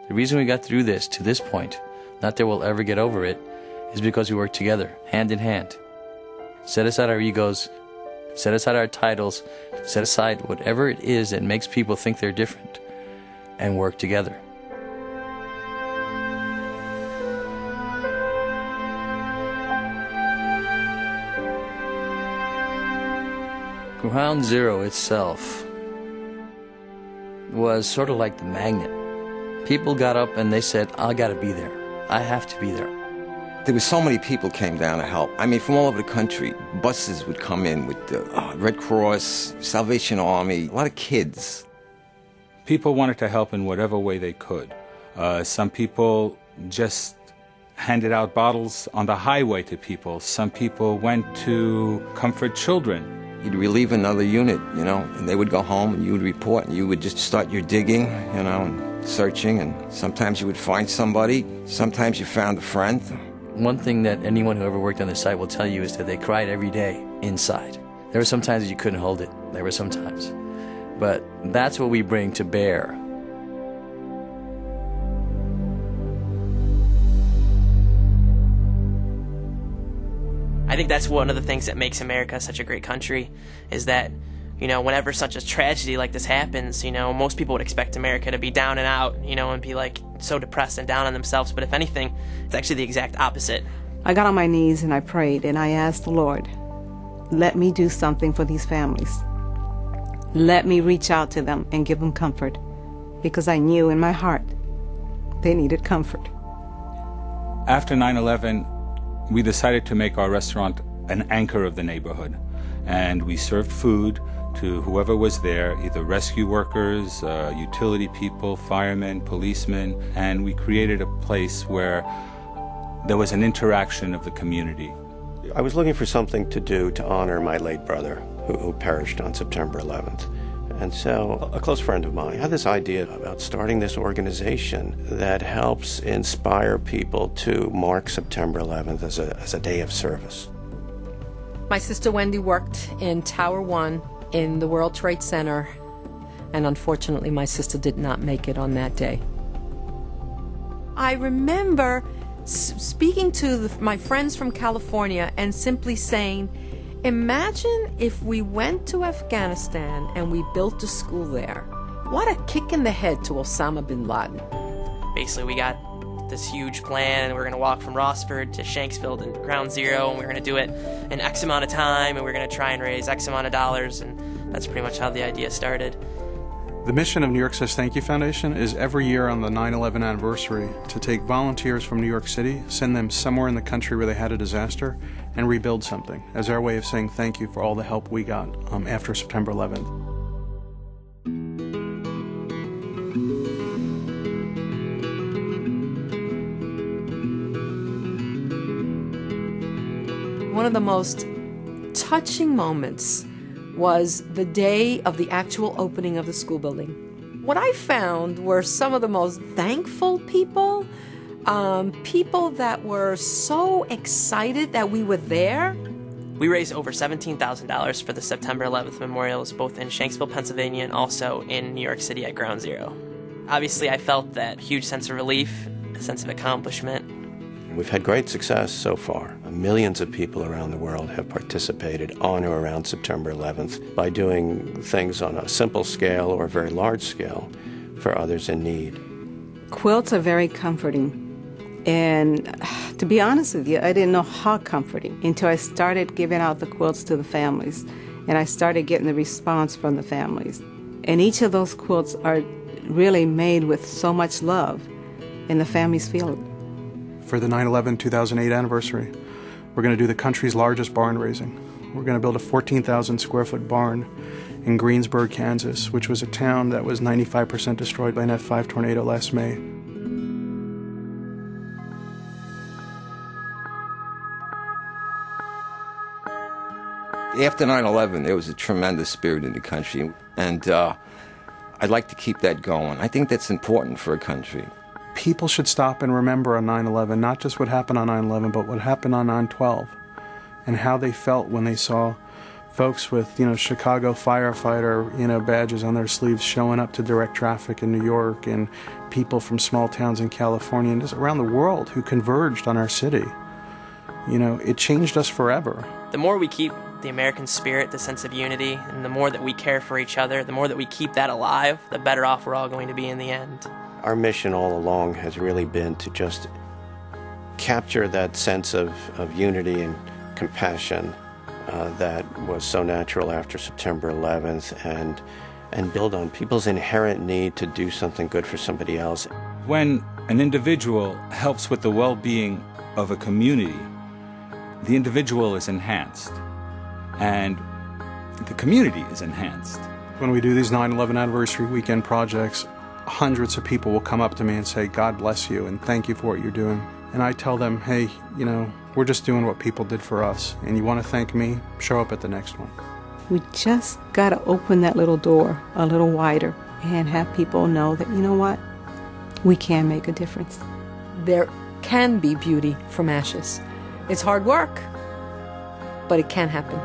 The reason we got through this to this point, not that we'll ever get over it, is because we worked together, hand in hand. Set aside our egos, set aside our titles, set aside whatever it is that makes people think they're different, and work together. Ground Zero itself was sort of like the magnet. People got up and they said, I gotta be there. I have to be there. There were so many people came down to help. I mean, from all over the country, buses would come in with the Red Cross, Salvation Army, a lot of kids. People wanted to help in whatever way they could. Some people just handed out bottles on the highway to people. Some people went to comfort children. You'd relieve another unit, you know, and they would go home and you would report and you would just start your digging, you know, and searching, and sometimes you would find somebody, sometimes you found a friend. One thing that anyone who ever worked on the site will tell you is that they cried every day inside. There were some times that you couldn't hold it. There were some times. But that's what we bring to bear. I think that's one of the things that makes America such a great country, is that, you know, whenever such a tragedy like this happens, you know, most people would expect America to be down and out, you know, and be like so depressed and down on themselves. But if anything, it's actually the exact opposite. I got on my knees and I prayed and I asked the Lord, let me do something for these families. Let me reach out to them and give them comfort, because I knew in my heart they needed comfort. After 9/11, we decided to make our restaurant an anchor of the neighborhood. And we served food to whoever was there, either rescue workers, utility people, firemen, policemen, and we created a place where there was an interaction of the community. I was looking for something to do to honor my late brother who perished on September 11th. And so a close friend of mine had this idea about starting this organization that helps inspire people to mark September 11th as a day of service. My sister Wendy worked in Tower 1 in the World Trade Center, and unfortunately my sister did not make it on that day. I remember speaking to my friends from California and simply saying, imagine if we went to Afghanistan and we built a school there. What a kick in the head to Osama bin Laden. Basically, we got this huge plan, and we're going to walk from Rossford to Shanksville to Ground Zero, and we're going to do it in X amount of time, and we're going to try and raise X amount of dollars, and that's pretty much how the idea started. The mission of New York Says Thank You Foundation is every year on the 9/11 anniversary to take volunteers from New York City, send them somewhere in the country where they had a disaster, and rebuild something as our way of saying thank you for all the help we got after September 11th. One of the most touching moments was the day of the actual opening of the school building. What I found were some of the most thankful people, people that were so excited that we were there. We raised over $17,000 for the September 11th memorials, both in Shanksville, Pennsylvania, and also in New York City at Ground Zero. Obviously, I felt that huge sense of relief, a sense of accomplishment. We've had great success so far. Millions of people around the world have participated on or around September 11th by doing things on a simple scale or a very large scale for others in need. Quilts are very comforting. And to be honest with you, I didn't know how comforting until I started giving out the quilts to the families. And I started getting the response from the families. And each of those quilts are really made with so much love, and the families feel it. For the 9/11-2008 anniversary, we're going to do the country's largest barn raising. We're going to build a 14,000 square foot barn in Greensburg, Kansas, which was a town that was 95% destroyed by an F5 tornado last May. After 9/11, there was a tremendous spirit in the country, and I'd like to keep that going. I think that's important for a country. People should stop and remember on 9/11, not just what happened on 9/11, but what happened on 9/12, and how they felt when they saw folks with, Chicago firefighter, badges on their sleeves showing up to direct traffic in New York, and people from small towns in California and just around the world who converged on our city. It changed us forever. The more we keep the American spirit, the sense of unity, and the more that we care for each other, the more that we keep that alive, the better off we're all going to be in the end. Our mission all along has really been to just capture that sense of unity and compassion that was so natural after September 11th, and build on people's inherent need to do something good for somebody else. When an individual helps with the well-being of a community, the individual is enhanced, and the community is enhanced. When we do these 9/11 anniversary weekend projects, hundreds of people will come up to me and say, God bless you, and thank you for what you're doing. And I tell them, hey, we're just doing what people did for us, and you want to thank me, show up at the next one. We just got to open that little door a little wider and have people know that, what? We can make a difference. There can be beauty from ashes. It's hard work, but it can happen.